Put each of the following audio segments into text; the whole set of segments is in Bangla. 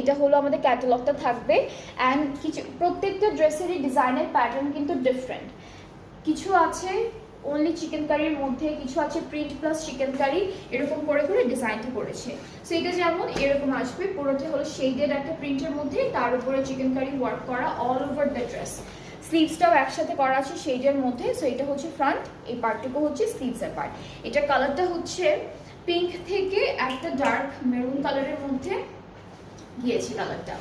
এটা হলো আমাদের ক্যাটালগটা থাকবে। অ্যান্ড কিছু প্রত্যেকটা ড্রেসেরই ডিজাইনের প্যাটার্ন কিন্তু ডিফারেন্ট। কিছু আছে অনলি চিকেন কারির মধ্যে, কিছু আছে প্রিন্ট প্লাস চিকেন কারি, এরকম করে করে ডিজাইনটা করেছে। সো এটা যেমন এরকম আসবে, পুরোটা হলো শেডেড একটা প্রিন্টের মধ্যে, তার উপরে চিকেন কারি ওয়ার্ক করা অল ওভার দ্য ড্রেস। স্লিভসটাও একসাথে করা আছে শেডের মধ্যে। সো এটা হচ্ছে ফ্রন্ট, এই পার্টটুকু হচ্ছে স্লিভসের পার্ট। এটার কালারটা হচ্ছে পিঙ্ক থেকে একটা ডার্ক মেরুন কালারের মধ্যে গিয়েছে কালারটা।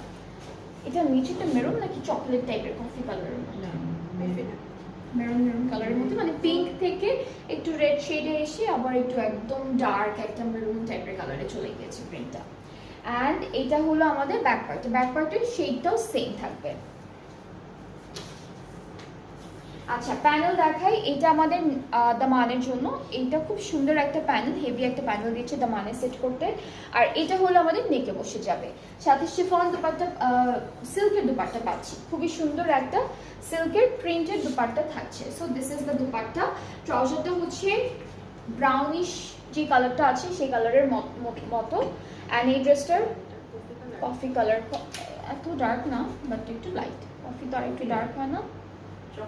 এটা নিচেটা মেরুন নাকি চকলেট টাইপের, কফি কালারের মধ্যে, মেরুন মেরুন কালারের মধ্যে, মানে পিঙ্ক থেকে একটু রেড শেডে এসে আবার একটু একদম ডার্ক একটা মেরুন টাইপের কালারে চলে গিয়েছে প্রিন্টটা। অ্যান্ড এটা হলো আমাদের ব্যাক পার্ট, ব্যাক পার্টের শেডটাও সেম থাকবে। আচ্ছা প্যানেল দেখাই, এটা আমাদের দামানের জন্য। এইটা খুব সুন্দর একটা প্যানেল, হেভি একটা প্যানেল দিচ্ছে দামানে সেট করতে। আর এটা হলো আমাদের নেকে বসে যাবে, সাথে শিফন দুপাট্টা, সিল্কের দুপাট্টা পাচ্ছি, খুবই সুন্দর একটা সিল্কের প্রিন্টেড দুপাট্টা থাকছে। So this is the dupatta. ট্রাউজারটা হচ্ছে ব্রাউনিশ যে কালারটা আছে সেই কালারের মতো। অ্যান্ড এই ড্রেসটার কফি কালার, এত ডার্ক না বাট একটু লাইট, কফি তো আর একটু ডার্ক হয় না,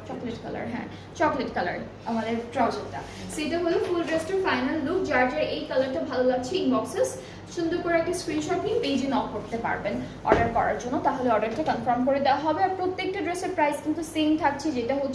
চকলেট কালার, হ্যাঁ চকলেট কালার আমাদের ট্রাউজারটা। সো এটা হলো ফুল ড্রেসটার ফাইনাল লুক। যার যার এই কালারটা ভালো লাগছে ইনবক্সেস সুন্দর করে একটা স্ক্রিনশট নিয়ে পেজে নক করতে পারবেন অর্ডার করার জন্য, তাহলে অর্ডারটা কনফার্ম করে দেওয়া হবে। আর প্রত্যেকটা ড্রেসের প্রাইস কিন্তু সেম থাকছে, যেটা হচ্ছে